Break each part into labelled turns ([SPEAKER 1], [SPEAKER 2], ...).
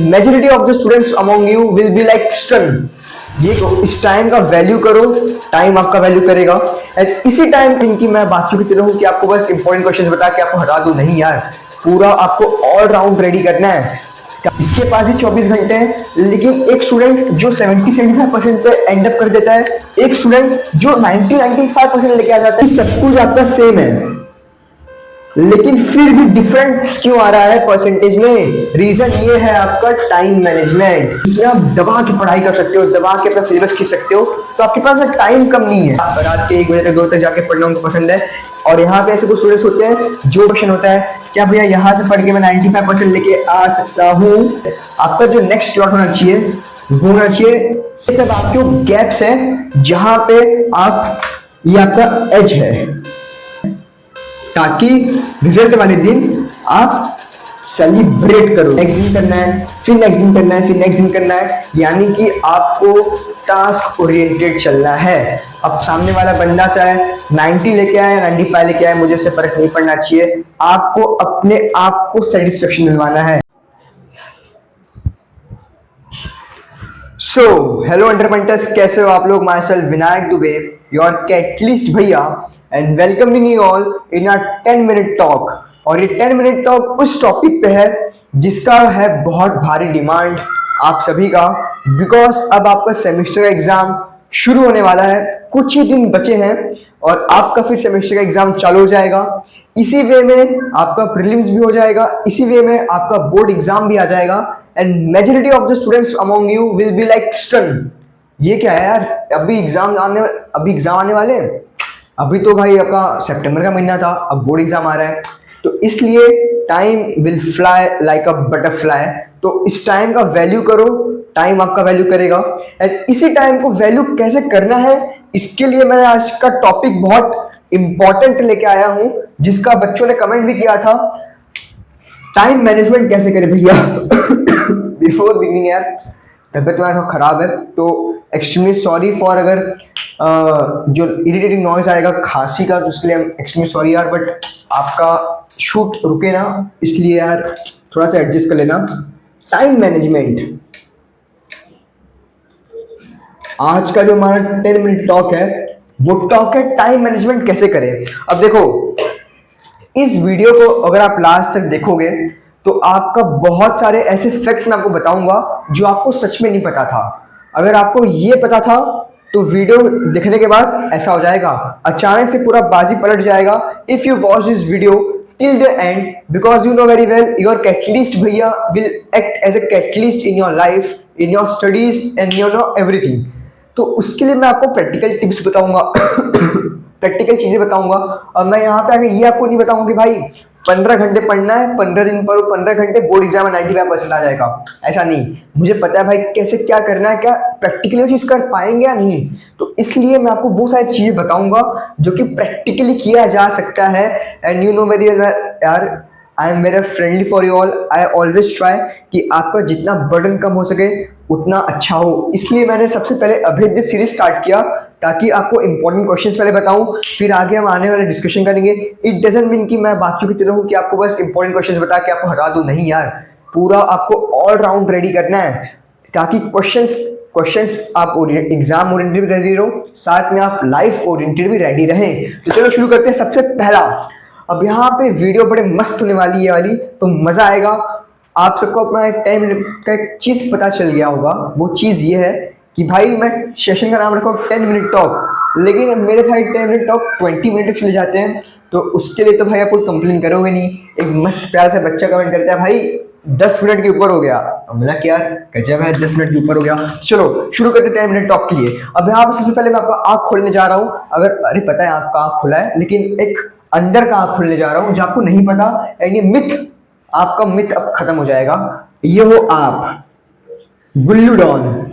[SPEAKER 1] Majority of the students among you will be like सन। ये इस टाइम का वैल्यू करो, टाइम आपका वैल्यू करेगा। एंड इसी टाइम इनकी मैं बाकी भी रहूं कि आपको बस इंपॉर्टेंट क्वेश्चंस बता के आपको हटा दूं, नहीं यार, पूरा आपको ऑल राउंड रेडी करना है। इसके पास ही 24 घंटे हैं, लेकिन एक स्टूडेंट जो 70-75% पे एंड अप कर देता है, एक स्टूडेंट जो 90-95% लेके आ जाता है, सब कुछ आपका सेम है, लेकिन फिर भी डिफरेंस क्यों आ रहा है परसेंटेज में? रीजन ये है आपका टाइम मैनेजमेंट। इसमें आप दबा के पढ़ाई कर सकते हो, दबा के अपना सिलेबस खींच सकते हो, तो आपके पास टाइम कम नहीं है। रात के 1 बजे तक 2 तक जाके पढ़ना उनको पसंद है। और यहाँ पे ऐसे कुछ स्टूडेंट्स होते हैं जो क्वेश्चन होता है क्या भैया यहाँ से पढ़ के मैं 95% लेके आ सकता हूँ? आपका जो नेक्स्ट स्लॉट होना चाहिए वो होना चाहिए, ये सब आपके गैप्स हैं जहां पे आप, ये आपका एज है, ताकि रिजल्ट वाले दिन आप सेलिब्रेट करो। नेक्स्ट दिन करना है, फिर नेक्स्ट दिन करना है, फिर नेक्स्ट दिन करना है, यानी कि आपको टास्क ओरिएंटेड चलना है। अब सामने वाला बंदा चाहे 90 लेके आए, 95 लेके आए, मुझे उससे फर्क नहीं पड़ना चाहिए। आपको अपने आप को सेटिस्फेक्शन दिलवाना है। सो हेलो अंडरपंटर्स, कैसे हो आप लोग? Myself Vinayak Dubey, your catalyst भैया, and welcoming you all in our 10 minute talk. और ये 10 मिनट टॉक उस टॉपिक पे है जिसका है बहुत भारी डिमांड आप सभी का, बिकॉज अब आपका सेमेस्टर का एग्जाम शुरू होने वाला है, कुछ ही दिन बचे हैं और आपका फिर सेमेस्टर का एग्जाम चालू हो जाएगा। इसी वे में आपका प्रीलिम्स भी हो जाएगा, इसी वे में आपका बोर्ड एग्जाम भी आ जाएगा। And majority of the students among you will be like stun, ये क्या है यार, अभी एग्जाम आने वाले हैं, अभी तो भाई आपका सितंबर का महीना था, अब बोर्ड एग्जाम आ रहा है। तो इसलिए time will fly like a butterfly. तो इस टाइम का वैल्यू करो, टाइम आपका वैल्यू करेगा। एंड इसी टाइम को वैल्यू कैसे करना है, इसके लिए मैंने आज का टॉपिक बहुत इंपॉर्टेंट लेके आया हूं, जिसका बच्चों ने कमेंट भी किया था, टाइम मैनेजमेंट कैसे करें भैया। बिफोर बिगिनिंग यार, तबियत तुम्हारा थोड़ा खराब है, तो एक्सट्रीमली सॉरी फॉर अगर जो इरिटेटिंग नॉइज आएगा खांसी का, तो उसके लिए एक्सट्रीमली सॉरी यार, बट आपका शूट रुके ना, इसलिए यार थोड़ा सा एडजस्ट कर लेना। टाइम मैनेजमेंट आज का जो हमारा 10 मिनट टॉक है, वो टॉक है टाइम मैनेजमेंट कैसे करें। अब देखो, इस वीडियो को अगर आप लास्ट तक देखोगे तो आपका बहुत सारे ऐसे फैक्ट्स मैं आपको बताऊंगा जो आपको सच में नहीं पता था। अगर आपको ये पता था तो वीडियो देखने के बाद ऐसा हो जाएगा, अचानक से पूरा बाजी पलट जाएगा। If you watch this video till the end, because you know very well your catalyst भैया will act as a catalyst in your life, in your studies and you know everything. तो उसके लिए मैं आपको प्रैक्टिकल टिप्स बताऊंगा, practical चीजें बताऊंगा। और मैं यहाँ पे आके ये आपको नहीं बताऊंगा कि भाई 15 घंटे पढ़ना है, 15 दिन पढ़ो, 15 घंटे बोर्ड एग्जाम में 95% आ जाएगा, ऐसा नहीं। मुझे पता है भाई कैसे क्या करना है, क्या प्रैक्टिकली वो चीज कर पाएंगे या नहीं। तो इसलिए मैं आपको वो सारी चीजें बताऊंगा जो कि प्रैक्टिकली किया जा सकता है। एंड यू नो वेरी यार, I am very friendly for you all. I always try कि आपका जितना बर्डन कम हो सके उतना अच्छा हो। इसलिए मैंने सबसे पहले अभेद्य सीरीज स्टार्ट किया, ताकि आपको इंपॉर्टेंट क्वेश्चंस पहले बताऊं, फिर आगे हम आने वाले डिस्कशन करेंगे। इट डजंट मीन कि मैं बाकियों की तरह हूं कि आपको बस इंपॉर्टेंट क्वेश्चंस बता के आपको हटा दूं, नहीं यार, पूरा आपको ऑल राउंड रेडी करना है, ताकि क्वेश्चंस आप एग्जाम ओरिएंटेड भी रेडी रहो, साथ में आप लाइफ ओरिएंटेड भी रेडी रहें। तो चलो शुरू करते हैं। सबसे पहला, अब यहाँ पे वीडियो बड़े मस्त होने वाली है ये वाली, तो मजा आएगा। आप सबको अपना एक 10 मिनट का एक चीज पता चल गया होगा, वो चीज ये है कि भाई मैं सेशन का नाम रखा 10 मिनट टॉक, लेकिन मेरे भाई 10 मिनट टॉक 20 मिनट तक चले जाते हैं। तो उसके लिए तो भाई आप कोई कंप्लेन करोगे नहीं। एक मस्त प्यार से बच्चा कमेंट करता है भाई 10 मिनट के ऊपर हो गया, बोला कि यार गजब है, 10 मिनट के ऊपर हो गया। चलो शुरू करते 10 मिनट टॉक के लिए। अब यहाँ पर सबसे पहले मैं आपका आंख खोलने जा रहा हूँ। अगर अरे पता है आपका आंख खुला है, लेकिन एक अंदर का आंख खोलने जा रहा हूँ जो आपको नहीं पता। एंड ये मिथ, आपका मिथ अब खत्म हो जाएगा। ये हो आप, गुल्लू डॉन।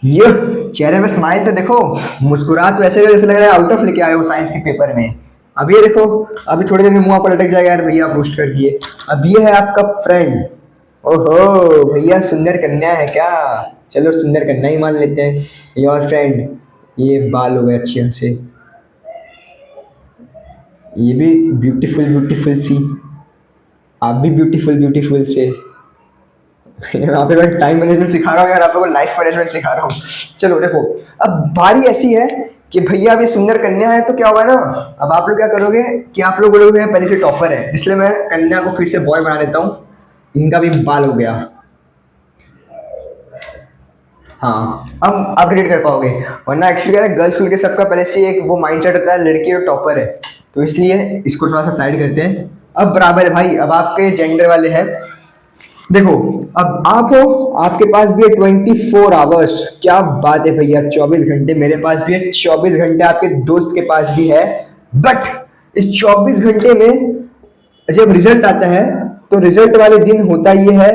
[SPEAKER 1] ये चेहरे में स्माइल तो देखो, मुस्कुराहट तो ऐसे जैसे लग रहा है आउट ऑफ लेके आए हो साइंस के पेपर में। अब ये देखो, अभी थोड़ी देर में मुंह पर लटक जाएगा यार, भैया बूस्ट कर दिए। अब ये है आपका फ्रेंड। ओहो भैया, सुंदर कन्या है क्या? चलो सुंदर कन्या ही मान लेते हैं। योर फ्रेंड, ये बाल हो गए अच्छे से, ये भी ब्यूटीफुल ब्यूटीफुल सी, आप भी ब्यूटीफुल ब्यूटीफुल से। यहाँ पे मैं टाइम मैनेजमेंट सिखा रहा हूँ यार, आप लोगों को लाइफ मैनेजमेंट सिखा रहा हूँ। चलो देखो, अब बारी ऐसी है कि भैया अभी सुंदर कन्या है, तो क्या होगा ना, अब आप लोग क्या करोगे कि आप लोग बोलोगे पहले से टॉपर है, इसलिए मैं कन्या को फिर से बॉय बना देता हूँ, इनका भी बाल हो गया। हाँ, अब आप रिलेट कर पाओगे, वरना एक्चुअली क्या है, गर्ल्स स्कूल के सबका पहले से एक वो माइंडसेट होता है लड़की और टॉपर है, तो इसलिए इसको थोड़ा सा साइड करते हैं। अब बराबर है भाई, अब आपके जेंडर वाले हैं। देखो, अब आप हो, आपके पास भी है 24 आवर्स, क्या बात है भैया, 24 घंटे मेरे पास भी है, 24 घंटे आपके दोस्त के पास भी है। बट इस 24 घंटे में जब रिजल्ट आता है, तो रिजल्ट वाले दिन होता ये है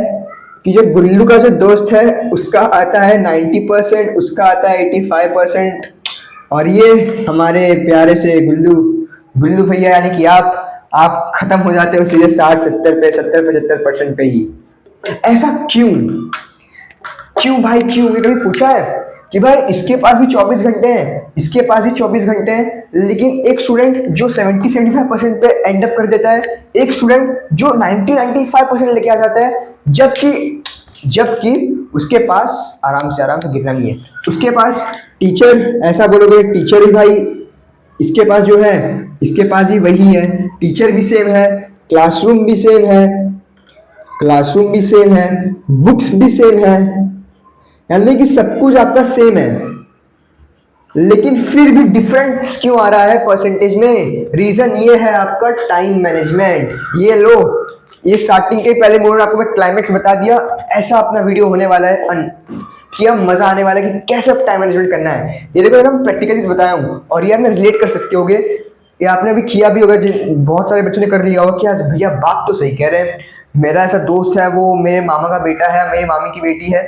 [SPEAKER 1] कि जो गुल्लू का जो दोस्त है उसका आता है 90%, उसका आता है 85%, और ये हमारे प्यारे से गुल्लू, गुल्लू भैया यानी कि आप खत्म हो जाते हो सीधे 60-70 पे, 70-75% पे ही। ऐसा क्यों? क्यों भाई क्यों? ये कभी पूछा है कि भाई इसके पास भी 24 घंटे हैं, इसके पास भी 24 घंटे हैं, लेकिन एक स्टूडेंट जो 70-75% पे एंड अप कर देता है, एक स्टूडेंट जो 90-95% लेके आ जाता है, जबकि जबकि उसके पास आराम से गिरना नहीं है, उसके पास टीचर, ऐसा बोलोगे टीचर ही भाई इसके पास जो है, इसके पास ही वही है, टीचर भी सेम है, क्लासरूम भी सेम है, क्लासरूम भी सेम है, बुक्स भी सेम है, यानी कि सब कुछ आपका सेम है, लेकिन फिर भी डिफरेंस क्यों आ रहा है परसेंटेज में? रीजन ये है आपका टाइम मैनेजमेंट। ये लो, ये स्टार्टिंग के पहले मोड आपको मैं क्लाइमेक्स बता दिया, ऐसा अपना वीडियो होने वाला है कि अब मजा आने वाला है कि कैसे टाइम मैनेजमेंट करना है। ये देखो ना, प्रैक्टिकली बताया हूँ, और ये आप रिलेट कर सकते होगे, ये आपने अभी किया भी होगा, बहुत सारे बच्चों ने कर लिया होगा कि आज भैया बात तो सही कह रहे हैं, मेरा ऐसा दोस्त है, वो मेरे मामा का बेटा है, मेरी मामी की बेटी है,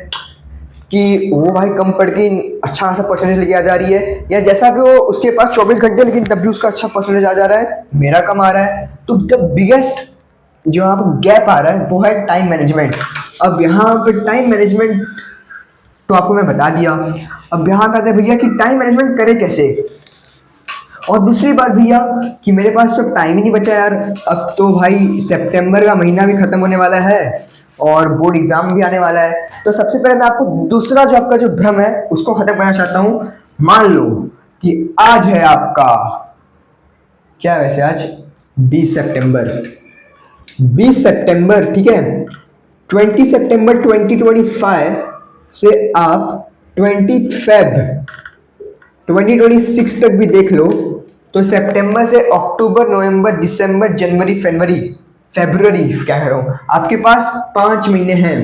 [SPEAKER 1] कि वो भाई कम पढ़ के अच्छा खासा परसेंटेज लेके आ जा रही है, या जैसा भी वो उसके पास 24 घंटे लेकिन तब भी उसका अच्छा परसेंटेज आ जा रहा है, मेरा कम आ रहा है। तो द बिगेस्ट जो यहाँ पर गैप आ रहा है वो है टाइम मैनेजमेंट। अब यहाँ पे टाइम मैनेजमेंट तो आपको मैं बता दिया, अब यहाँ कहते हैं भैया कि टाइम मैनेजमेंट करे कैसे। और दूसरी बात भैया कि मेरे पास तो टाइम ही नहीं बचा यार, अब तो भाई सितंबर का महीना भी खत्म होने वाला है और बोर्ड एग्जाम भी आने वाला है। तो सबसे पहले मैं आपको दूसरा जो आपका जो भ्रम है उसको खत्म करना चाहता हूं। मान लो कि आज है आपका, क्या है वैसे आज, 20 सितंबर, 20 सितंबर, ठीक है, 20 सितंबर 2025 से आप 20 फेब 2026 तक भी देख लो, तो सितंबर से अक्टूबर, नवंबर, दिसंबर, जनवरी, फरवरी, फेब्रुअरी, क्या कह रहा हूं, आपके पास 5 महीने हैं,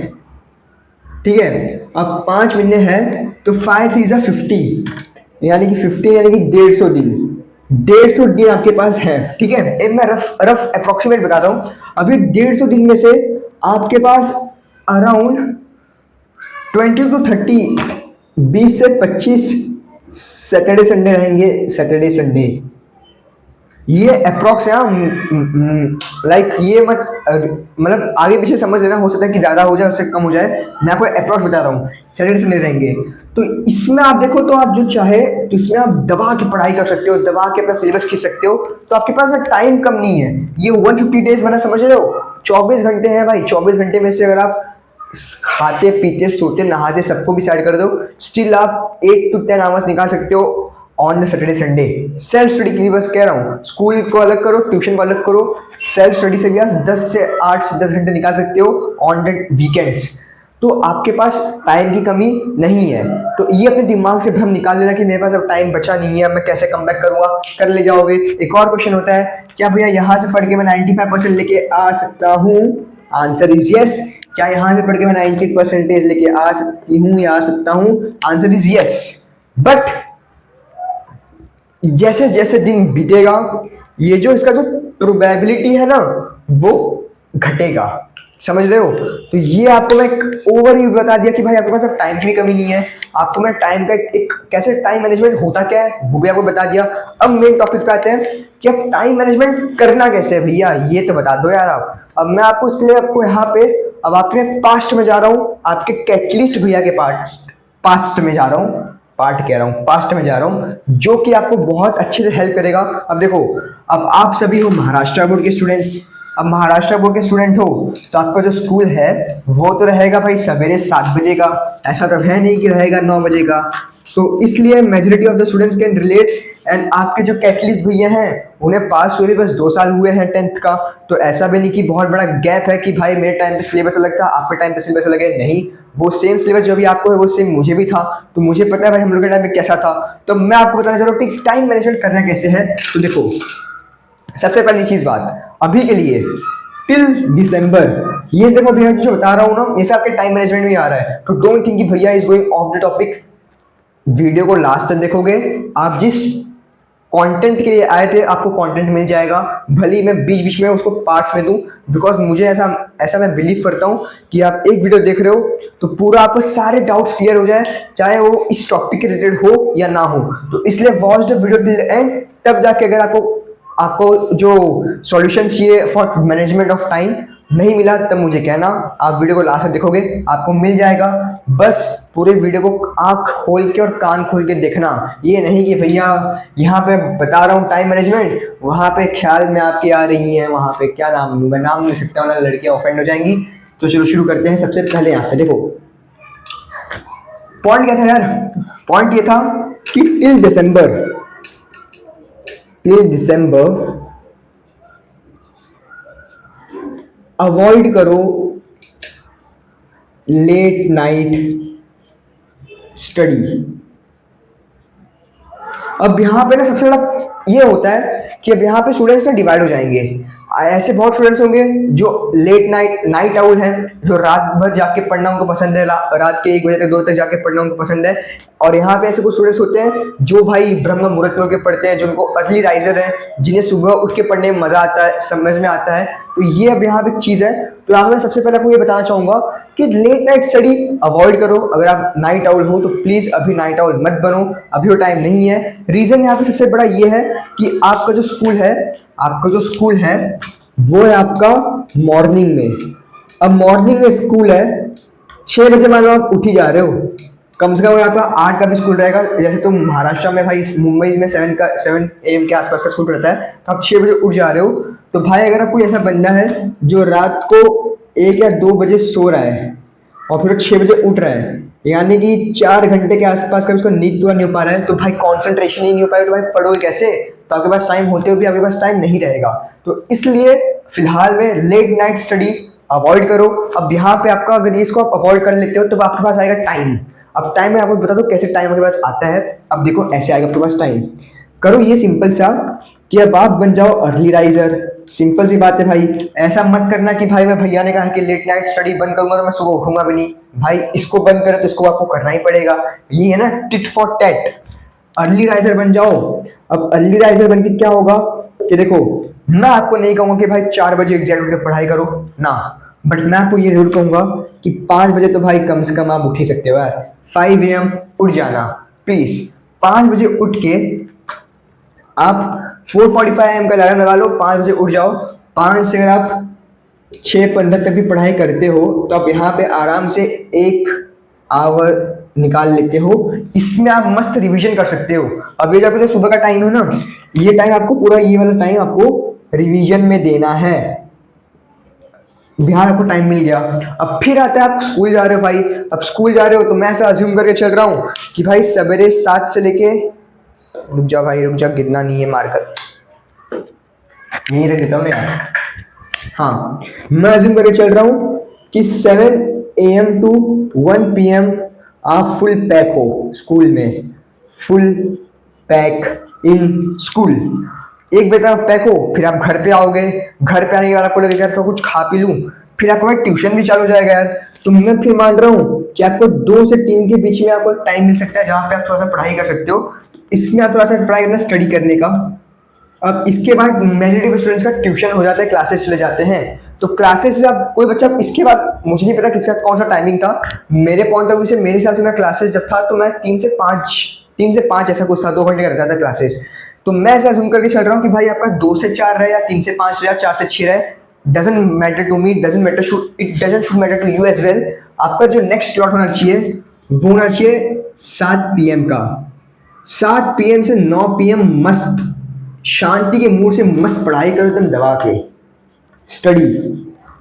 [SPEAKER 1] ठीक है। अब 5 महीने हैं तो 5 3 50, यानी कि 15 यानी कि 150 दिन, 150 दिन आपके पास है, ठीक है। एक मैं रफ रफ अप्रोक्सीमेट बता रहा हूं, अभी 150 दिन में से आपके पास अराउंड 20 to 30, 20 से 25 सैटरडे संडे रहेंगे, सैटरडे संडे, ये अप्रोक्स है। लाइक ये मत मतलब आगे पीछे समझ लेना, हो सकता है कि ज्यादा हो जाए, उससे कम हो जाए, मैं आपको अप्रोक्स बता रहा हूँ, सैटरडे संडे रहेंगे। तो इसमें आप देखो, तो आप जो चाहे तो इसमें आप दबा के पढ़ाई कर सकते हो, दबा के अपना सिलेबस खींच सकते हो, तो आपके पास टाइम कम नहीं है। ये 150 डेज बना, समझ रहे हो, 24 घंटे हैं भाई, 24 घंटे में से अगर आप खाते पीते सोते नहाते सबको भी साइड कर दो, स्टिल आप 8 to 10 आवर्स निकाल सकते हो on the Saturday Sunday. Self study के लिए बस कह रहा हूँ, स्कूल को अलग करो, ट्यूशन को अलग करो, सेल्फ स्टडी से भी आप 10 से 8 से 10 घंटे निकाल सकते हो ऑन द वीकेंड्स। तो आपके पास टाइम की कमी नहीं है। तो ये अपने दिमाग से भ्रम निकाल लेना कि मेरे पास अब टाइम बचा नहीं है, मैं कैसे कम बैक करूंगा, कर ले जाओगे। एक और क्वेश्चन होता है, क्या भैया यहाँ से पढ़ के मैं 95% लेके आ सकता हूँ? Answer is yes. क्या यहाँ से पढ़ के मैं 98% लेके आ सकती हूँ या आ सकता हूँ? Answer is yes. बट जैसे जैसे दिन बीतेगा, ये जो इसका जो प्रोबेबिलिटी है ना, वो घटेगा, समझ रहे हो। तो ये आपको मैं ओवरव्यू बता दिया कि भाई आपके पास अब टाइम की कमी नहीं है, आपको मैं टाइम का एक कैसे टाइम मैनेजमेंट होता क्या है वो भी आपको बता दिया। अब मेन टॉपिक पे आते हैं कि अब टाइम मैनेजमेंट करना कैसे है भैया, ये तो बता दो यार आप। अब मैं आपको इसके लिए आपको यहाँ पे अब आपके पास्ट में जा रहा हूँ, आपके कैटलिस्ट भैया के पास्ट में जा रहा हूँ, पार्ट कह रहा हूँ, पास्ट में जा रहा हूँ, जो कि आपको बहुत अच्छे से हेल्प करेगा। अब देखो, अब आप सभी हो महाराष्ट्र बोर्ड के स्टूडेंट्स, अब महाराष्ट्र बोर्ड के स्टूडेंट हो तो आपका जो स्कूल है वो तो रहेगा भाई सवेरे 7 बजे का, ऐसा तो है नहीं कि रहेगा 9 बजे का। तो इसलिए majority of the students can relate. And आपके जो कैटलिस्ट भैया हैं उन्हें पास हुए भी बस 2 साल हुए हैं 10th का, तो ऐसा भी नहीं कि बहुत बड़ा गैप है कि भाई मेरे टाइम पे सिलेबस अलग था आपके टाइम पे सिलेबस अलग है, नहीं, वो सेम सिलेबस जो भी आपको है वो सेम मुझे भी था। तो मुझे पता है भाई हम लोग के टाइम पे कैसा था। तो मैं आपको बताना चाह रहा हूँ कि टाइम मैनेजमेंट करना कैसे है। तो देखो, सबसे पहली चीज बात अभी के लिए टिल दिसंबर, ये देखो भैया जो बता रहा हूँ ना ये सब आपके टाइम मैनेजमेंट में आ रहा है। तो डोंट थिंक कि भैया is going of the topic. Video को लास्ट तक देखोगे, आप जिस कंटेंट के लिए आए थे आपको कंटेंट मिल जाएगा, भली मैं बीच बीच में उसको पार्ट्स में दूं, बिकॉज मुझे ऐसा ऐसा मैं बिलीव करता हूं कि आप एक वीडियो देख रहे हो तो पूरा आपको सारे डाउट्स क्लियर हो जाए, चाहे वो इस टॉपिक के रिलेटेड हो या ना हो। तो इसलिए watch the video till the and, तब जाके अगर आपको जो सॉल्यूशन चाहिए फॉर मैनेजमेंट ऑफ टाइम नहीं मिला तब मुझे कहना, आप वीडियो को लास्ट तक देखोगे आपको मिल जाएगा। बस पूरे वीडियो को आंख खोल के और कान खोल के देखना, ये नहीं कि भैया यहाँ पे बता रहा हूँ टाइम मैनेजमेंट, वहाँ पे ख्याल में आपकी आ रही है, वहाँ पे क्या नाम लूँ, मैं नाम नहीं ले सकता हूँ ना, लड़कियाँ ऑफेंड हो जाएंगी। तो चलो शुरू करते हैं। सबसे पहले यहाँ पे देखो पॉइंट क्या था यार, पॉइंट ये था कि टिल दिसंबर अवॉइड करो लेट नाइट स्टडी। अब यहाँ पे ना सबसे बड़ा ये होता है कि अब यहाँ पे स्टूडेंट्स ना डिवाइड हो जाएंगे। ऐसे बहुत स्टूडेंट्स होंगे जो लेट नाइट आउल हैं, जो रात भर जाके पढ़ना उनको पसंद है, रात के 1 बजे तक 2 बजे तक जाके पढ़ना उनको पसंद है। और यहाँ पे ऐसे कुछ स्टूडेंट्स होते हैं जो भाई ब्रह्म मुहूर्त में के पढ़ते हैं, जो उनको अर्ली राइजर हैं, जिन्हें सुबह उठ के पढ़ने में मजा आता है, समझ में आता है। तो ये अब यहाँ पे एक चीज़ है। तो यहाँ मैं सबसे पहले आपको ये बताना चाहूंगा कि लेट नाइट स्टडी अवॉइड करो। अगर आप नाइट आउल हो तो प्लीज अभी नाइट आउल मत बनो, अभी वो टाइम नहीं है। रीजन यहाँ पे सबसे बड़ा ये है कि आपका जो स्कूल है वो है आपका मॉर्निंग में। अब मॉर्निंग में स्कूल है 6 बजे, मान लो आप उठ ही जा रहे हो, कम से कम आपका 8 का भी स्कूल रहेगा। जैसे तो महाराष्ट्र में भाई मुंबई में 7 AM के आसपास का स्कूल रहता है, तो आप 6 बजे उठ जा रहे हो। तो भाई अगर आप कोई ऐसा बंदा है जो रात को 1 या 2 बजे सो रहा है और फिर 6 बजे उठ रहा है, यानी कि 4 घंटे के आसपास का उसको नींद पूरा नहीं हो पा रहा है, तो भाई कॉन्सेंट्रेशन ही नहीं हो पाएगा, तो भाई पढ़ोगे कैसे। तो आपके पास टाइम होते हुए भी आपके पास टाइम नहीं रहेगा। तो इसलिए फिलहाल में लेट नाइट स्टडी अवॉइड करो। अब यहाँ पे आपका अगर इसको आप अवॉइड कर लेते हो तो आपके पास आएगा टाइम। अब टाइम मैं आपको बता दूं कैसे टाइम आपके पास आता है। अब देखो ऐसे आएगा आपके पास टाइम, करो ये सिंपल सा कि अब आप बन जाओ अर्ली राइजर। सिंपल सी बात है भाई, ऐसा मत करना कि भाई मैं भैया ने कहा कि लेट नाइट स्टडी बंद करूंगा तो मैं सुबह उठूंगा भी नहीं। भाई इसको बंद करे तो इसको आपको करना ही पड़ेगा। ये है ना tit for tat, early riser बन जाओ। अब अर्ली राइजर बन के क्या होगा कि देखो, मैं आपको नहीं कहूंगा कि भाई 4 बजे एग्जैक्ट उठ के पढ़ाई करो ना, बट मैं आपको ये जरूर कहूंगा कि 5 बजे तो भाई कम से कम आप उठ ही सकते हो यार। 5 AM उठ जाना प्लीज। 5 बजे उठ के आप 4:45 AM का अलार्म लगा लो, 5 बजे उठ जाओ। 5 से अगर आप 6:15 तक भी पढ़ाई करते हो तो आप यहाँ पे आराम से 1 आवर निकाल लेते हो। इसमें आप मस्त रिवीजन कर सकते हो। अब ये जो सुबह का टाइम है ना, ये टाइम आपको पूरा, ये वाला टाइम आपको रिवीजन में देना है। बिहार आपको टाइम मिल गया। अब फिर आता है आप स्कूल जा रहे हो भाई। अब स्कूल जा रहे हो तो मैं ऐसा अज्यूम करके चल रहा हूँ कि भाई सवेरे 7 से लेके, रुक जा भाई रुक जा, गिरना नहीं है मारकर, यहीं रख देता हूँ यार। हाँ, मैं अज्यूम करके चल रहा हूँ कि 7 AM to 1 PM आप फुल पैक हो स्कूल में, फुल पैक इन स्कूल। 1 बजे तक पैक हो, फिर आप घर पे आओगे, घर पे आने के बाद आपको लगेगा तो कुछ खा पी लूं, फिर आपका ट्यूशन भी चालू हो जाएगा यार। तो मैं फिर मान रहा हूँ कि आपको 2 से 3 के बीच में आपको टाइम मिल सकता है जहाँ पे आप थोड़ा सा पढ़ाई कर सकते हो। इसमें आप थोड़ा सा ट्राई करना स्टडी करने का। अब इसके बाद मेजॉरिटी स्टूडेंट्स का ट्यूशन हो जाता है, क्लासेस चले जाते हैं। तो क्लासेस से अब कोई बच्चा इसके बाद, मुझे नहीं पता किसका कौन सा टाइमिंग था, मेरे पॉइंट ऑफ व्यू से मेरे हिसाब से मैं क्लासेस जब था तो मैं 3 से 5 ऐसा कुछ था, 2 घंटे का रहता था क्लासेस। तो मैं ऐसा अज्यूम करके चल रहा हूँ कि भाई आपका 2 से 4 रहे या 3 से 5 रहे या 4 से 6 रहे, doesn't matter to me, doesn't matter it doesn't should matter to you as well. आपका जो नेक्स्ट स्लॉट होना चाहिए वो होना चाहिए 7 PM का। 7 PM से 9 PM मस्त शांति के मूड से मस्त पढ़ाई करो एकदम दबा के। स्टडी,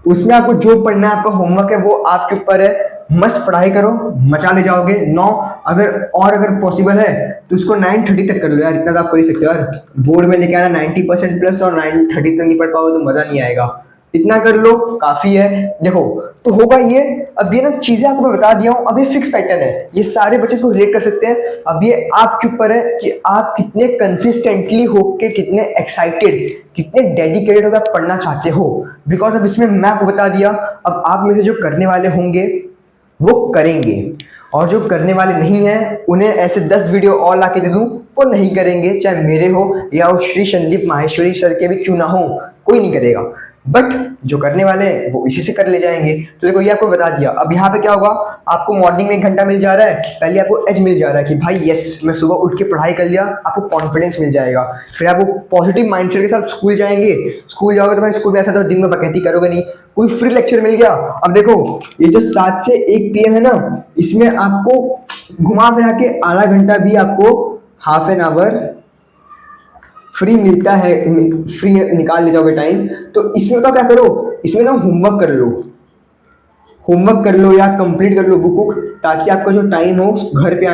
[SPEAKER 1] उसमें आपको जो पढ़ना है, आपका होमवर्क है वो आपके ऊपर है। मस्त पढ़ाई करो, मचा ले जाओगे। 9 अगर पॉसिबल है तो उसको 9:30 तक कर लो यार, इतना तो आप कर ही सकते हो यार। बोर्ड में लेके आना 90% प्लस, और 9:30 तक नहीं पढ़ पाओ तो मजा नहीं आएगा। इतना कर लो, काफी है। देखो तो होगा ये। अब ये ना चीजें आपको मैं बता दिया हूँ, अब ये फिक्स पैटर्न है, ये सारे बच्चे इसको रिलेट कर सकते हैं। अब ये आपके ऊपर है कि आप कितने कंसिस्टेंटली होके, कितने एक्साइटेड, कितने डेडिकेटेड होकर आप पढ़ना चाहते हो। बिकॉज अब इसमें मैं आपको बता दिया, अब आप में से जो करने वाले होंगे वो करेंगे, और जो करने वाले नहीं हैं उन्हें ऐसे 10 वीडियो और ला के दे दूं, वो नहीं करेंगे, चाहे मेरे हो या वो श्री संदीप माहेश्वरी सर के भी क्यों ना हो, कोई नहीं करेगा। बट जो करने वाले हैं वो इसी से कर ले जाएंगे। तो देखो ये आपको बता दिया। अब यहाँ पे क्या होगा, आपको मॉर्निंग में 1 घंटा मिल जा रहा है, पहले आपको एज मिल जा रहा है कि भाई यस मैं सुबह उठ के पढ़ाई कर लिया, आपको कॉन्फिडेंस मिल जाएगा। फिर आपको पॉजिटिव माइंडसेट के साथ स्कूल जाएंगे, स्कूल जाओगे तो भाई स्कूल में ऐसा तो दिन में बकैती करोगे नहीं, कोई फ्री लेक्चर मिल गया। अब देखो ये जो 7 से 1 PM है ना, इसमें आपको घुमा फिरा के आधा घंटा भी आपको हाफ एन आवर फ्री मिलता है, फ्री निकाल ले जाओगे टाइम। तो इसमें तो क्या करो, इसमें ना होमवर्क कर लो, होमवर्क कर लो या कंप्लीट कर लो बुक, ताकि आपका जो टाइम हो घर पे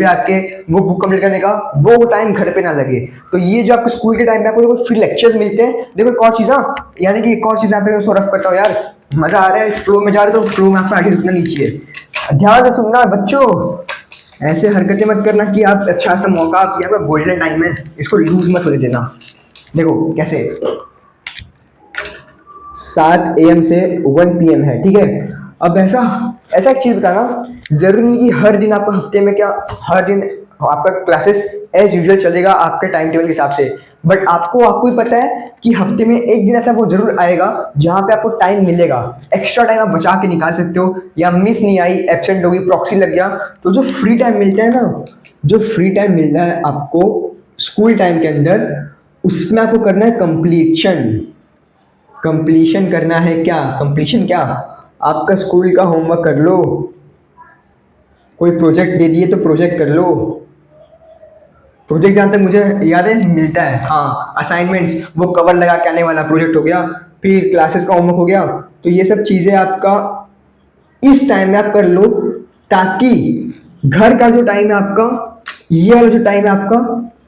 [SPEAKER 1] आके वो बुक कंप्लीट करने का, वो टाइम घर पे ना लगे। तो ये जो आपको स्कूल के टाइम पे आपको देखो फ्री लेक्चर्स मिलते हैं। देखो एक और चीज़, यानी कि एक और चीज़ यहाँ पे मैं उसको रफ करता हूँ यार, मजा आ रहा है, फ्लो में जा रहे हो तो फ्लो में आपका आगे रुकना नहीं चाहिए। ध्यान से सुनना बच्चों, ऐसे हरकतें मत करना कि आप अच्छा सा मौका, आपका गोल्डन टाइम है, इसको लूज मत होने देना। देखो कैसे 7 AM से 1 PM है, ठीक है। अब ऐसा ऐसा एक चीज बताना, जरूरी नहीं कि हर दिन आपका हफ्ते में क्या हर दिन आपका क्लासेस एज यूजुअल चलेगा आपके टाइम टेबल के हिसाब से। बट आपको ही पता है कि हफ्ते में एक दिन ऐसा वो जरूर आएगा जहां पे आपको टाइम मिलेगा, एक्स्ट्रा टाइम आप बचा के निकाल सकते हो, या मिस नहीं आई, एब्सेंट हो गई, प्रॉक्सी लग गया, तो जो फ्री टाइम मिलता है ना, जो फ्री टाइम मिलता है आपको स्कूल टाइम के अंदर, उसमें आपको करना है कंप्लीशन करना है। क्या कंप्लीशन, क्या आपका स्कूल का होमवर्क कर लो, कोई प्रोजेक्ट दे दिए तो प्रोजेक्ट कर लो। प्रोजेक्ट जहाँ तक मुझे याद है मिलता है, हाँ असाइनमेंट्स, वो कवर लगा के आने वाला प्रोजेक्ट हो गया, फिर क्लासेस का होमवर्क हो गया। तो ये सब चीज़ें आपका इस टाइम में आप कर लो, ताकि घर का जो टाइम है आपका, ये वाला जो टाइम है आपका,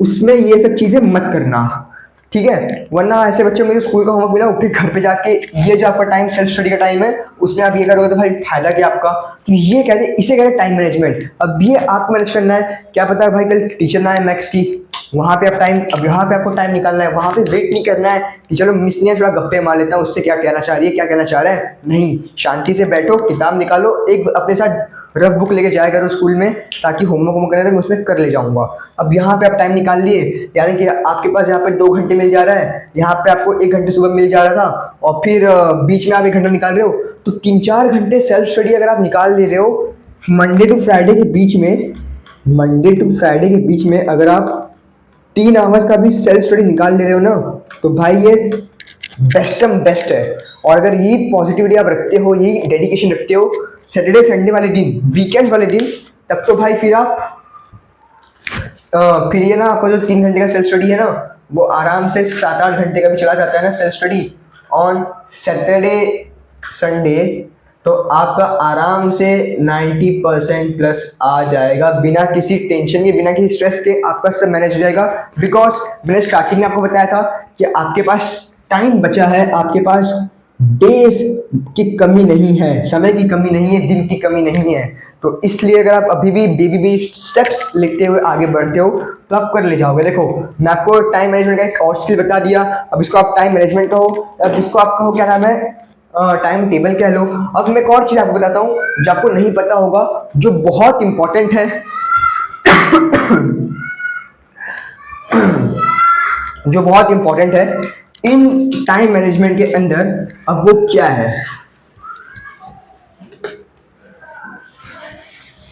[SPEAKER 1] उसमें ये सब चीज़ें मत करना, ठीक है। वरना ऐसे बच्चों में स्कूल का होमवर्क मिला, फिर घर पे जाके ये जो आपका टाइम सेल्फ स्टडी का टाइम है उसमें आप ये करोगे तो भाई फायदा क्या आपका। तो ये कहते हैं, इसे कहते हैं टाइम मैनेजमेंट। अब ये आपको मैनेज करना है, क्या पता है भाई कल टीचर ना है मैथ्स की, वहां पे आप टाइम, अब यहाँ पे आपको टाइम निकालना है, वहां पे वेट नहीं करना है कि चलो मिस ने थोड़ा गप्पे मार लेता हूँ, उससे क्या कहना चाह रही है, क्या कहना चाह रहा है, नहीं, शांति से बैठो, किताब निकालो, एक अपने साथ रफ बुक लेके जाया करो स्कूल में, ताकि होमवर्क करने मैं उसमें कर ले जाऊंगा। अब यहाँ पे आप टाइम निकाल लिए, यानी कि आपके पास यहाँ पे 2 घंटे मिल जा रहा है, यहाँ पे आपको 1 घंटे सुबह मिल जा रहा था, और फिर बीच में आप 1 घंटा निकाल रहे हो, तो 3-4 घंटे सेल्फ स्टडी अगर आप निकाल ले रहे हो मंडे टू फ्राइडे के बीच में अगर आप 3 आवर्स का भी सेल्फ स्टडी निकाल ले रहे हो ना, तो भाई ये बेस्ट है। और अगर ये पॉजिटिविटी आप रखते हो, ये डेडिकेशन रखते हो सैटरडे संडे वाले दिन, वीकेंड्स वाले दिन, तब तो भाई फिर आप फिर ये ना आपका जो 3 घंटे का सेल्फ स्टडी है ना, वो आराम से 7-8 घंटे का भी चला जाता है ना self study on Saturday Sunday, तो आपका आराम से 90% प्लस आ जाएगा, बिना किसी टेंशन के, बिना किसी स्ट्रेस के आपका सब मैनेज हो जाएगा। बिकॉज मैंने स्टार्टिंग में आपको बताया था कि आपके पास टाइम बचा है, आपके पास डेज की कमी नहीं है, समय की कमी नहीं है, दिन की कमी नहीं है। तो इसलिए अगर आप अभी भी बेबी स्टेप्स लेते हुए आगे बढ़ते हो तो आप कर ले जाओगे। देखो मैं आपको टाइम मैनेजमेंट का एक और स्किल बता दिया, अब इसको आप टाइम मैनेजमेंट कहो, अब इसको आप कहो क्या नाम है, टाइम टेबल कह लो। अब मैं एक और चीज आपको बताता हूँ जो आपको नहीं पता होगा, जो बहुत इंपॉर्टेंट है जो बहुत इंपॉर्टेंट है इन टाइम मैनेजमेंट के अंदर। अब वो क्या है,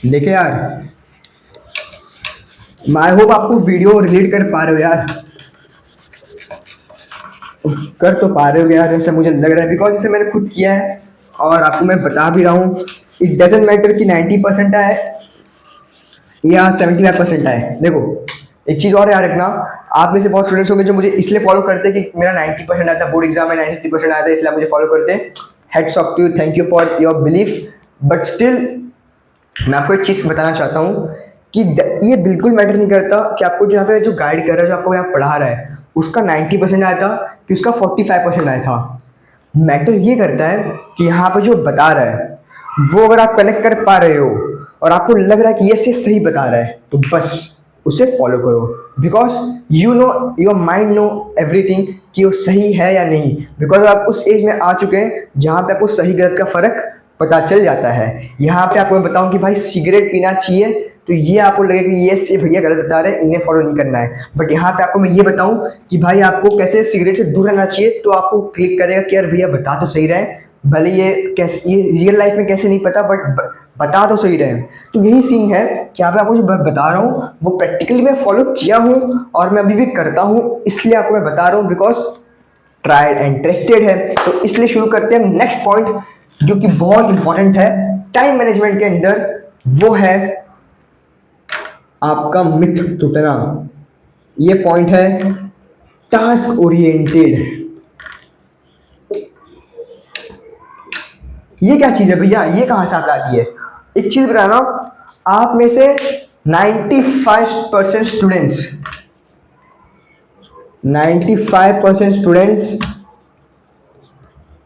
[SPEAKER 1] देखिए यार, आई होप आपको वीडियो रिलेट कर पा रहे हो यार, कर तो पा रहे हो यार, ऐसा मुझे लग रहा है, बिकॉज इसे मैंने खुद किया है और आपको मैं बता भी रहा हूँ। इट डजेंट मैटर कि 90% आए या 75% आए। देखो एक चीज़ और याद रखना, आप में से बहुत स्टूडेंट्स होंगे जो मुझे इसलिए फॉलो करते हैं कि मेरा 90% आया था बोर्ड एग्जाम में, 93% आया था, इसलिए आप मुझे फॉलो करते हैं। Heads off to you, thank you for your belief. But still मैं आपको एक चीज़ बताना चाहता हूँ कि ये बिल्कुल मैटर नहीं करता कि आपको जो यहाँ पे जो गाइड कर रहा है, जो आपको यहाँ पढ़ा रहा है, उसका 90% आया था कि उसका 45% आया था। मैटर ये करता है कि यहाँ पे जो बता रहा है वो अगर आप कनेक्ट कर पा रहे हो और आपको लग रहा है कि ये सही बता रहा है, तो बस उसे फॉलो करो। Because you no, your mind know everything कि वो सही है या नहीं। बिकॉज आप उस एज में आ चुके हैं जहाँ पे आपको सही गलत का फर्क पता चल जाता है। यहाँ पे आपको मैं बताऊं कि भाई सिगरेट पीना चाहिए, तो ये आपको लगेगा कि ये भैया गलत बता रहे हैं, इन्हें फॉलो नहीं करना है। बट यहाँ पे आपको मैं ये बताऊं कि भाई आपको कैसे सिगरेट से दूर रहना चाहिए, तो आपको क्लिक करेगा कि यार भैया बता तो सही रहे, भले ये कैसे, ये रियल लाइफ में कैसे नहीं पता, बट बता तो सही रहे। तो यही सीन है कि यहाँ पे आपको जो बता रहा हूँ वो प्रैक्टिकली मैं फॉलो किया हूँ और मैं अभी भी करता हूँ, इसलिए आपको मैं बता रहा हूँ, बिकॉज ट्राइड एंड टेस्टेड है। तो इसलिए शुरू करते हैं नेक्स्ट पॉइंट जो कि बहुत इंपॉर्टेंट है टाइम मैनेजमेंट के अंदर, वो है आपका मिथ टूटना। ये पॉइंट है टास्क ओरिएंटेड। ये क्या चीज है भैया, ये कहां से आप लाती है? एक चीज बताना, आप में से 95% स्टूडेंट्स 95% स्टूडेंट्स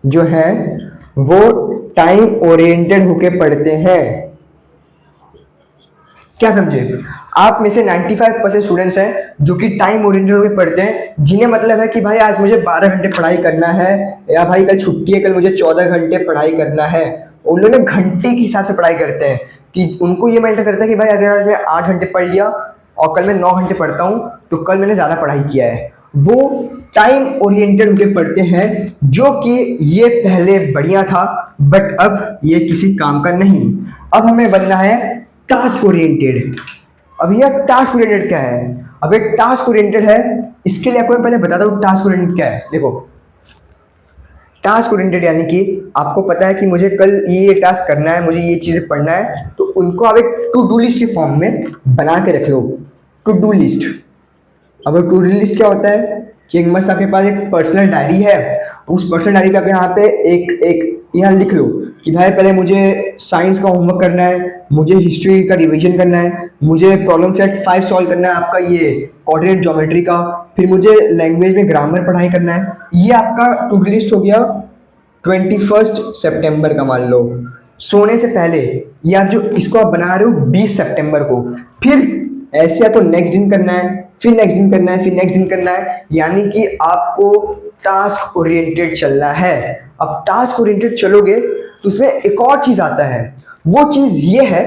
[SPEAKER 1] जो हैं वो टाइम ओरिएंटेड होके पढ़ते हैं। क्या समझे? आप में से 95% स्टूडेंट्स हैं जो कि टाइम ओरिएंटेड होकर पढ़ते हैं, जिन्हें मतलब है कि भाई आज मुझे 12 घंटे पढ़ाई करना है, या भाई कल छुट्टी है, कल मुझे 14 घंटे पढ़ाई करना है। उन लोगों ने घंटे के हिसाब से पढ़ाई करते हैं कि उनको ये मैटर करता है कि भाई अगर आज मैं 8 घंटे पढ़ लिया और कल मैं 9 घंटे पढ़ता हूँ तो कल मैंने ज़्यादा पढ़ाई किया है। वो टाइम ओरिएंटेड होकर पढ़ते हैं, जो कि ये पहले बढ़िया था बट अब ये किसी काम का नहीं। अब हमें बनना है टास्क ओरिएंटेड। अब यह टास्क ओरिएंटेड क्या है? अब एक टास्क ओरिएंटेड है, इसके लिए आपको मैं पहले बताता हूँ टास्क ओरिएंटेड क्या है। देखो, टास्क ओरिएंटेड यानी कि आपको पता है कि मुझे कल ये टास्क करना है, मुझे ये चीज़ें पढ़ना है, तो उनको आप एक टू डू लिस्ट के फॉर्म में बना के रख लो। To do list. अब टू डू लिस्ट क्या होता है कि एक मस्त आपके पास एक पर्सनल डायरी है, उस पर्सनल डायरी पे आप यहाँ पे एक यहाँ लिख लो कि भाई पहले मुझे साइंस का होमवर्क करना है, मुझे हिस्ट्री का रिवीजन करना है, मुझे प्रॉब्लम सेट 5 सॉल्व करना है आपका ये कोऑर्डिनेट ज्योमेट्री का, फिर मुझे लैंग्वेज में ग्रामर पढ़ाई करना है। ये आपका टू डू लिस्ट हो गया 21 सितंबर का, मान लो सोने से पहले। या जो इसको आप बना रहे हो 20 सितंबर को, फिर ऐसे आपको नेक्स्ट दिन करना है, फिर नेक्स्ट दिन करना है, फिर नेक्स्ट दिन करना है, यानी कि आपको टास्क ओरिएंटेड चलना है। अब टास्क ओरिएंटेड चलोगे तो उसमें एक और चीज आता है, वो चीज ये है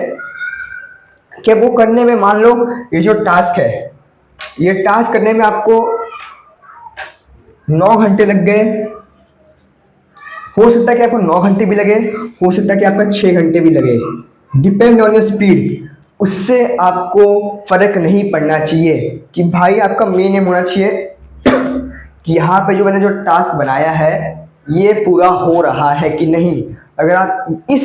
[SPEAKER 1] कि वो करने में, मान लो ये जो टास्क है, ये टास्क करने में आपको 9 घंटे लग गए, हो सकता है कि आपको 9 घंटे भी लगे, हो सकता है कि आपका 6 घंटे भी लगे, डिपेंड ऑन योर स्पीड। उससे आपको फर्क नहीं पड़ना चाहिए कि भाई आपका मेन एम होना चाहिए कि यहाँ पे जो मैंने जो टास्क बनाया है ये पूरा हो रहा है कि नहीं। अगर आप इस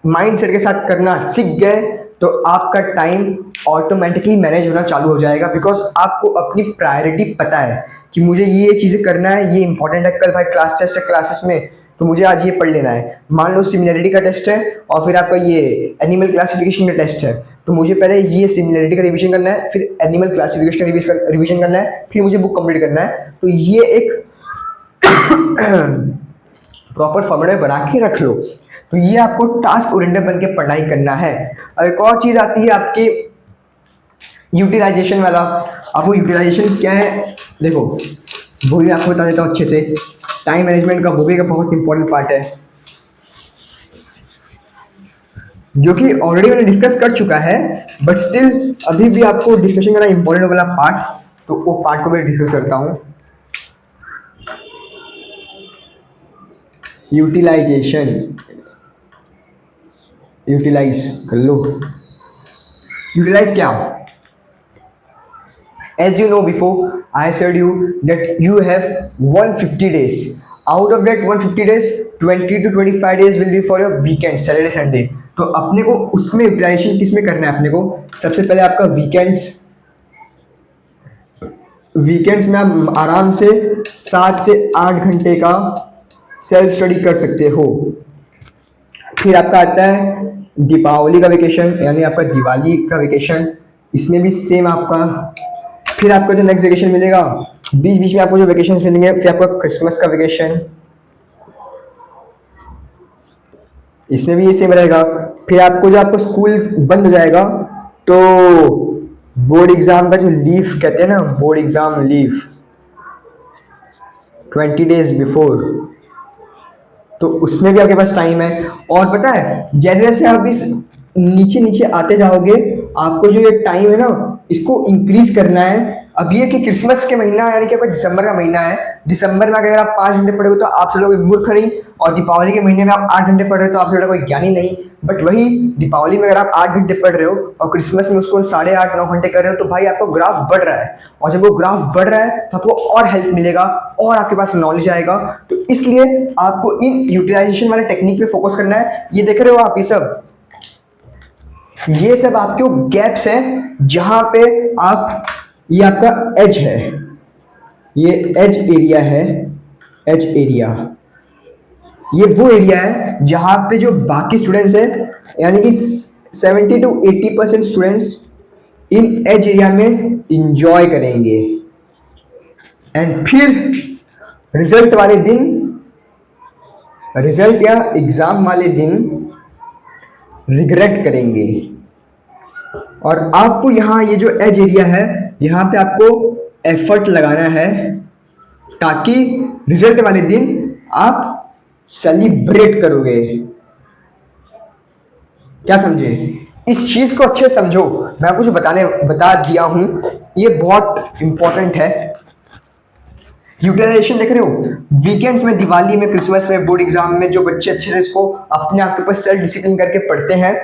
[SPEAKER 1] माइंडसेट के साथ करना सीख गए तो आपका टाइम ऑटोमेटिकली मैनेज होना चालू हो जाएगा, बिकॉज आपको अपनी प्रायोरिटी पता है कि मुझे ये चीज़ें करना है, ये इंपॉर्टेंट है, कल भाई क्लास टेस्ट है क्लासेस में, तो मुझे आज ये पढ़ लेना है। मान लो सिमिलरिटी का टेस्ट है और फिर आपका ये एनिमल क्लासिफिकेशन का टेस्ट है, तो मुझे पहले ये सिमिलरिटी का रिवीजन करना है, फिर एनिमल क्लासिफिकेशन का रिवीजन करना है, फिर मुझे बुक कंप्लीट करना है। तो ये एक प्रॉपर फॉर्मेट में बना के रख लो। तो ये आपको टास्क ओरिएंटेड बन के पढ़ाई करना है। अब एक और चीज़ आती है आपकी यूटिलाइजेशन वाला। आपको यूटिलाइजेशन क्या है, देखो वो भी आपको बता देता हूँ अच्छे से। टाइम मैनेजमेंट का वो भी एक बहुत इंपॉर्टेंट पार्ट है, जो कि ऑलरेडी मैंने डिस्कस कर चुका है, बट स्टिल अभी भी आपको डिस्कशन करना इंपॉर्टेंट वाला पार्ट, तो वो पार्ट को मैं डिस्कस करता हूँ। यूटिलाइजेशन, यूटिलाइज कर लो। यूटिलाइज क्या? As you know before, I said you that you have 150 days. Out of that 150 days, 20 to 25 days will be for your weekend, Saturday, Sunday. तो अपने को उसमें यूटिलाइजेशन किस में करना है? अपने को सबसे पहले आपका वीकेंड्स, वीकेंड्स में आप आराम से 7 से 8 घंटे का सेल्फ स्टडी कर सकते हो। फिर आपका आता है दीपावली का वेकेशन, यानी आपका दिवाली का वेकेशन। इसमें भी सेम आपका, फिर आपको जो नेक्स्ट वेकेशन मिलेगा, बीच बीच में आपको जो वेकेशन मिलेंगे, फिर आपका क्रिसमस का वेकेशन, इसमें भी ये सेम रहेगा। फिर आपको जो आपको स्कूल बंद हो जाएगा, तो बोर्ड एग्जाम का जो लीव कहते हैं ना, board exam leave 20 days before, तो उसमें भी आपके पास टाइम है। और पता है, जैसे जैसे आप इस नीचे नीचे आते जाओगे, आपको जो ये टाइम है ना, इसको इंक्रीज करना है। अब ये कि क्रिसमस के महीना, यानी कि आपका दिसंबर का महीना है, दिसंबर में अगर आप 5 घंटे पढ़े हो तो आप सब लोग मूर्ख नहीं, और दीपावली के महीने में आप 8 घंटे पढ़ रहे हो तो आप सब लोग कोई ज्ञानी नहीं। बट वही दीपावली में अगर आप 8 घंटे पढ़ रहे हो और क्रिसमस में उसको 8.5-9 घंटे कर रहे हो, तो भाई आपका ग्राफ बढ़ रहा है, और जब वो ग्राफ बढ़ रहा है तो आपको और हेल्प मिलेगा और आपके पास नॉलेज आएगा। तो इसलिए आपको इन यूटिलाइजेशन वाले टेक्निक पे फोकस करना है। ये देख रहे हो आप, ये सब आपके गैप्स हैं जहां पे आप, ये आपका एज है, ये एज एरिया है, एज एरिया, ये वो एरिया है जहां पे जो बाकी स्टूडेंट्स हैं, यानी कि 70 to 80% students in age area में इंजॉय करेंगे, एंड फिर रिजल्ट वाले दिन, रिजल्ट या एग्जाम वाले दिन रिग्रेट करेंगे। और आपको यहाँ ये जो एज एरिया है, यहाँ पे आपको एफर्ट लगाना है, ताकि रिजल्ट वाले दिन आप सेलिब्रेट करोगे। क्या समझे? इस चीज को अच्छे से समझो, मैं आपको जो बता दिया हूं, ये बहुत इंपॉर्टेंट है। यूटिलाइजेशन देख रहे हो, वीकेंड्स में, दिवाली में, क्रिसमस में, बोर्ड एग्जाम में जो बच्चे अच्छे से इसको अपने आप के ऊपर सेल्फ डिसिप्लिन करके पढ़ते हैं,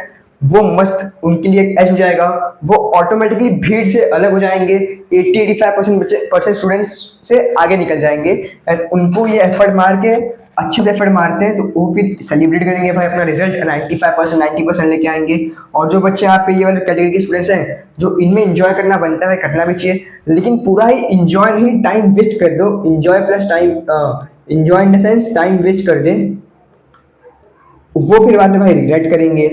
[SPEAKER 1] वो मस्त उनके लिए एज हो जाएगा। वो ऑटोमेटिकली भीड़ से अलग हो जाएंगे, 80-85% स्टूडेंट्स से आगे निकल जाएंगे, एंड उनको ये एफर्ट मार के, अच्छे से एफर्ट मारते हैं तो वो फिर सेलिब्रेट करेंगे भाई, अपना रिजल्ट 95% 90% लेके आएंगे। और जो बच्चे यहाँ पे ये वाले कैटेगरी के स्टूडेंट्स हैं, जो इनमें इंजॉय करना बनता है, करना भी चाहिए, लेकिन पूरा ही इंजॉय नहीं, टाइम वेस्ट कर दो। Enjoy plus time, enjoy in the sense time waste कर दे, वो फिर बाद में भाई रिग्रेट करेंगे।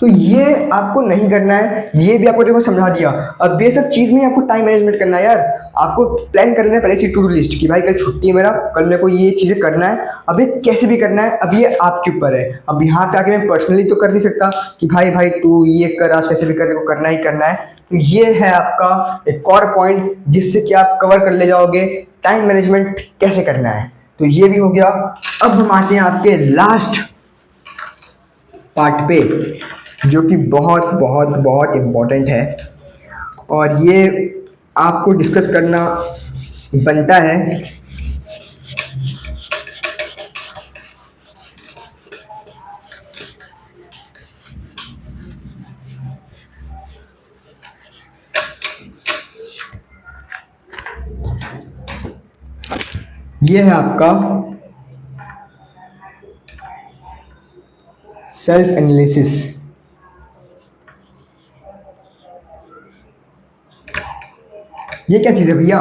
[SPEAKER 1] तो ये आपको नहीं करना है, ये भी आपको देखो समझा दिया। अब ये सब चीज में आपको टाइम मैनेजमेंट करना है यार। आपको प्लान कर लेना है पहले से टू डू लिस्ट कि भाई कल छुट्टी है मेरा, कल मेरे को ये चीजें करना है। अब ये कैसे भी करना है, अब ये आपके ऊपर है। अब यहाँ पे आके मैं पर्सनली तो कर नहीं सकता कि भाई तू ये कर, आज कैसे भी कर, देखो करना ही करना है। तो ये है आपका एक और पॉइंट जिससे कि आप कवर कर ले जाओगे टाइम मैनेजमेंट कैसे करना है। तो ये भी हो गया। अब हम आते हैं आपके लास्ट पार्ट पे, जो कि बहुत बहुत बहुत इम्पोर्टेंट है, और ये आपको डिस्कस करना बनता है। ये है आपका सेल्फ एनालिसिस। ये क्या चीज़ है भैया?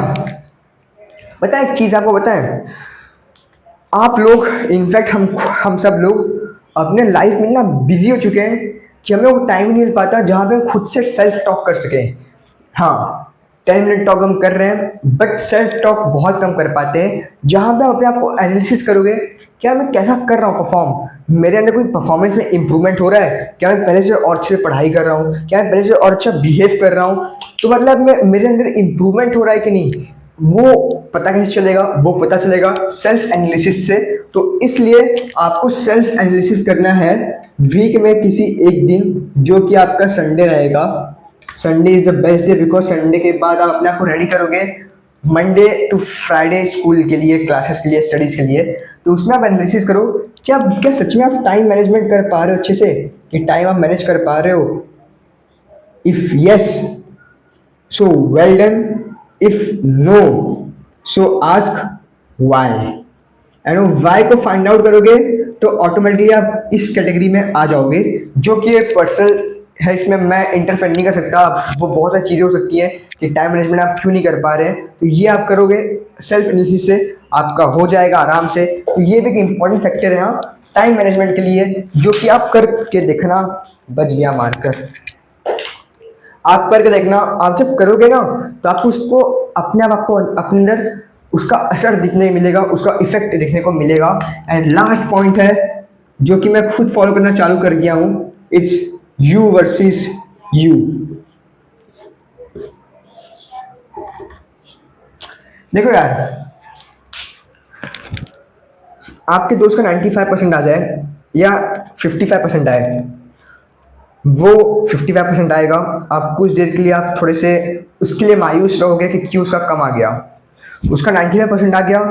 [SPEAKER 1] पता है एक चीज़ आपको पता है, आप लोग, इनफैक्ट हम सब लोग अपने लाइफ में ना बिजी हो चुके हैं कि हमें वो टाइम नहीं मिल पाता जहाँ पे हम खुद से सेल्फ टॉक कर सकें। हाँ, 10 मिनट टॉक हम कर रहे हैं, बट सेल्फ टॉक बहुत कम कर पाते हैं, जहाँ पे आप अपने आप को एनालिसिस करोगे, क्या मैं कैसा कर रहा हूँ परफॉर्म, मेरे अंदर कोई परफॉर्मेंस में इंप्रूवमेंट हो रहा है क्या, मैं पहले से और अच्छे से पढ़ाई कर रहा हूँ क्या, मैं पहले से और अच्छा बिहेव कर रहा हूँ, तो मतलब मेरे अंदर इंप्रूवमेंट हो रहा है कि नहीं, वो पता कैसे चलेगा? वो पता चलेगा सेल्फ एनालिसिस से। तो इसलिए आपको सेल्फ एनालिसिस करना है वीक में किसी एक दिन, जो कि आपका संडे रहेगा। Sunday is the best day, because Sunday के बाद आप अपने आप को रेडी करोगे मंडे टू फ्राइडे स्कूल के लिए, क्लासेस के लिए, स्टडीज के लिए। तो उसमें आप एनालिसिस करो, क्या सच में आप टाइम मैनेजमेंट कर पा रहे हो अच्छे से, कि टाइम आप मैनेज कर पा रहे हो? If yes, so well done. If no, so ask why. And why को फाइंड आउट करोगे तो ऑटोमेटिकली आप इस कैटेगरी में आ जाओगे, जो कि एक पर्सनल है इसमें मैं इंटरफेयर नहीं कर सकता। वो बहुत सारी चीज़ें हो सकती हैं कि टाइम मैनेजमेंट आप क्यों नहीं कर पा रहे हैं, तो ये आप करोगे सेल्फ एनालिसिस से आपका हो जाएगा आराम से। तो ये भी एक इंपॉर्टेंट फैक्टर है हाँ टाइम मैनेजमेंट के लिए, जो कि आप करके देखना। बच गया मारकर, आप करके देखना। आप जब करोगे ना तो आपको उसको अपने आप आपको अपने अंदर उसका असर दिखने मिलेगा, उसका इफेक्ट दिखने को मिलेगा। एंड लास्ट पॉइंट है जो कि मैं खुद फॉलो करना चालू कर गया हूँ, इट्स यू वर्सेस यू। देखो यार, आपके दोस्त का 95% आ जाए या 55% आए, वो 55% आएगा। आप कुछ देर के लिए आप थोड़े से उसके लिए मायूस रहोगे कि क्यों उसका कम आ गया। उसका 95% आ गया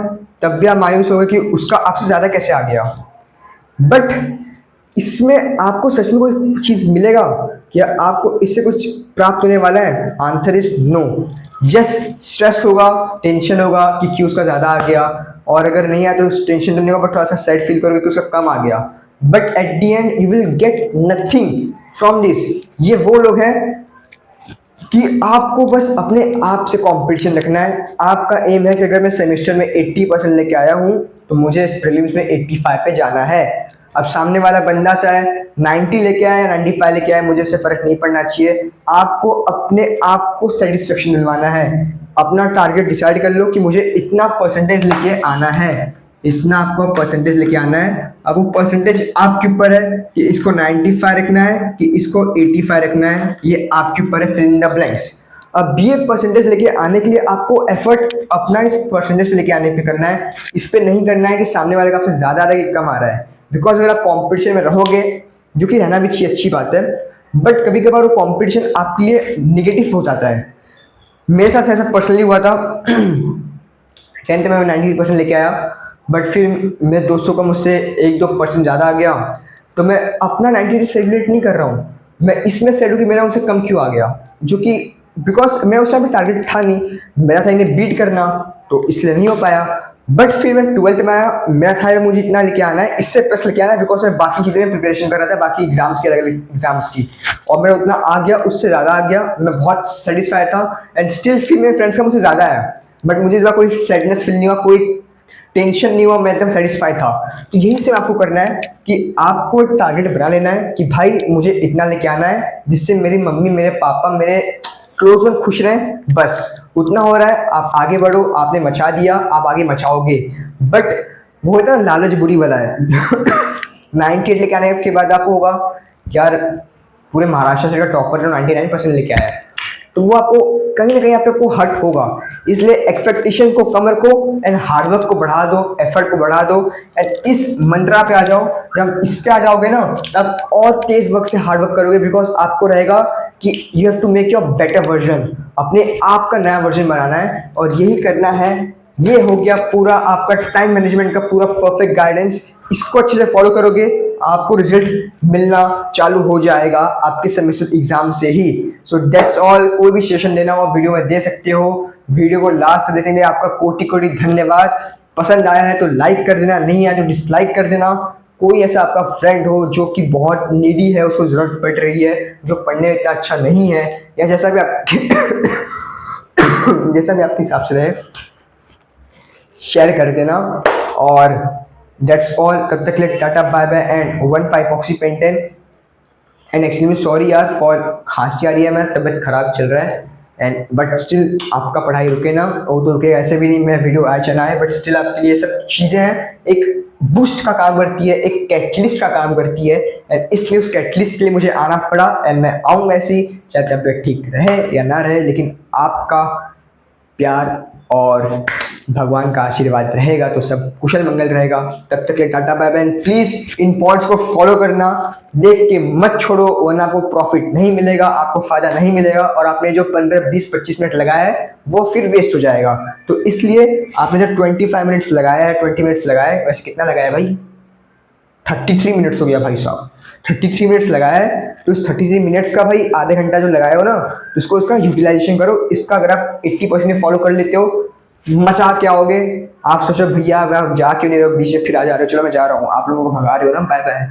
[SPEAKER 1] तब भी आप मायूस होगे कि उसका आपसे ज़्यादा कैसे आ गया। बट इसमें आपको सच में कोई चीज़ मिलेगा क्या, आपको इससे कुछ प्राप्त होने वाला है? Answer is no. Just stress होगा, टेंशन होगा कि क्यों उसका ज़्यादा आ गया, और अगर नहीं आया तो टेंशन तो नहीं होगा, बट थोड़ा सा सैड फील करोगे कि उसका कम आ गया। But at the and you will get nothing from this. ये वो लोग हैं कि आपको बस अपने आप से कंपटीशन रखना है। आपका एम है कि अगर मैं सेमेस्टर में 80% लेके आया हूँ तो मुझे इस प्रीलिम्स में 85 पे जाना है। अब सामने वाला बंदा चाहे 90 लेके आए या 95 लेके आए, मुझे इससे फर्क नहीं पड़ना चाहिए। आपको अपने आप को सेटिस्फेक्शन दिलवाना है। अपना टारगेट डिसाइड कर लो कि मुझे इतना परसेंटेज लेके आना है, इतना आपको परसेंटेज लेके आना है। अब वो परसेंटेज आपके ऊपर है कि इसको 95 रखना है कि इसको 85 रखना है, ये आपके ऊपर है। Fill in the blanks. अब ये परसेंटेज लेके आने के लिए आपको एफर्ट अपना इस परसेंटेज पे लेके आने पे करना है। इस पे नहीं करना है कि सामने वाले का आपसे ज्यादा आ रहा है कि कम आ रहा है। बिकॉज अगर आप कॉम्पिटिशन में रहोगे, जो कि रहना भी चाहिए, अच्छी बात है, बट कभी कभार वो कॉम्पिटिशन आपके लिए निगेटिव हो जाता है। मेरे साथ ऐसा पर्सनली हुआ था। 10th में मैं 90% लेके आया, बट फिर मेरे दोस्तों का मुझसे 1-2% ज़्यादा आ गया, तो मैं अपना 90 सेलिब्रेट नहीं कर रहा हूँ। मैं इसमें सेड हूँ कि मेरा उनसे कम क्यों आ गया, जो कि बिकॉज मैं उस टाइम पे टारगेट था नहीं, मेरा था इन्हें बीट करना, तो इसलिए नहीं हो पाया। बट फिर मैं 12th में आया, मेरा था मुझे इतना लेके आना है, इससे प्लस लेके आना है, बिकॉज मैं बाकी चीज़ें में प्रिपरेशन कर रहा था, बाकी एग्जाम्स की, अलग अलग एग्जाम्स की, और मेरा उतना आ गया, उससे ज़्यादा आ गया। मैं बहुत सेटिस्फाइड था। एंड स्टिल फिर मेरे फ्रेंड्स का मुझसे ज़्यादा आया, बट मुझे इस बार कोई सैडनेस फील नहीं हुआ, कोई टेंशन नहीं हुआ, मैं एकदम सेटिस्फाइड था। तो यही से आपको करना है कि आपको एक टारगेट बना लेना है कि भाई मुझे इतना लेके आना है जिससे मेरी मम्मी, मेरे पापा, मेरे क्लोज वन खुश रहें, बस उतना हो रहा है। आप आगे बढ़ो, आपने मचा दिया, आप आगे मचाओगे। बट वो होता है लालच बुरी वाला है। 98 लेके आने के बाद आपको होगा यार पूरे महाराष्ट्र से का टॉपर जो 99% लेके आया है, तो वो आपको कहीं ना कहीं आपको हर्ट होगा। इसलिए एक्सपेक्टेशन को कम रखो एंड हार्डवर्क को बढ़ा दो, एफर्ट को बढ़ा दो। एंड इस मंत्रा पे आ जाओ। जब इस पे आ जाओगे ना तब और तेज वर्क से हार्डवर्क करोगे, बिकॉज आपको रहेगा कि you have to make your better version, अपने आप का नया वर्जन बनाना है, और यही करना है। ये हो गया पूरा आपका टाइम मैनेजमेंट का पूरा परफेक्ट गाइडेंस। इसको अच्छे से फॉलो करोगे, आपको रिजल्ट मिलना चालू हो जाएगा आपके सेमेस्टर एग्जाम से ही। So that's all. कोई भी सेशन देना हो वीडियो में दे सकते हो। वीडियो को लास्ट देखने के लिए आपका कोटि कोटि धन्यवाद। पसंद आया है तो लाइक कर देना, नहीं आया तो डिसलाइक कर देना। कोई ऐसा आपका फ्रेंड हो जो कि बहुत नीडी है, उसको जरूरत पड़ रही है, जो पढ़ने में इतना अच्छा नहीं है, या जैसा भी आपके जैसा भी आपके हिसाब से रहे, शेयर कर देना। और दैट्स ऑल। तब तक के लिए टाटा बाय बाय एंड 1-5-ऑक्सीपेंटेन। एंड एक्चुअली सॉरी यार फॉर खांसी आ रही है, मेरा तबियत खराब चल रहा है। एंड बट स्टिल आपका पढ़ाई रुके ना, वो तो रुके ऐसे भी नहीं, मैं वीडियो आज चला है, बट स्टिल आपके लिए सब चीज़ें हैं, एक बूस्ट का काम करती है, एक कैटलिस्ट का काम करती है। एंड इसलिए उस कैटलिस्ट के लिए मुझे आना पड़ा, एंड मैं आऊँगा ऐसी, चाहे तबियत ठीक रहे या ना रहे, लेकिन आपका प्यार और भगवान का आशीर्वाद रहेगा तो सब कुशल मंगल रहेगा। तब तक के लिए टाटा बाय बाय। प्लीज इन पॉइंट्स को फॉलो करना, देख के मत छोड़ो, वरना आपको प्रॉफिट नहीं मिलेगा, आपको फायदा नहीं मिलेगा, और आपने जो 15-20-25 मिनट लगाया है वो फिर वेस्ट हो जाएगा। तो इसलिए आपने जब 25 मिनट्स लगाया है, 20 मिनट्स लगाया है, वैसे कितना लगाया भाई, 33 मिनट्स हो गया भाई साहब, 33 मिनट्स लगाया है। तो इस 33 मिनट्स का भाई आधे घंटा जो लगाया हो ना, तो इसको इसका यूटिलाइजेशन करो। इसका अगर आप 80% फॉलो कर लेते हो, मचा के आओगे। आप सोचो भैया आप जा क्यों नहीं रहे हो, बीच में फिर आ जा रहे हो, चलो मैं जा रहा हूँ, आप लोगों को भगा रहे हो ना, बाय बाय।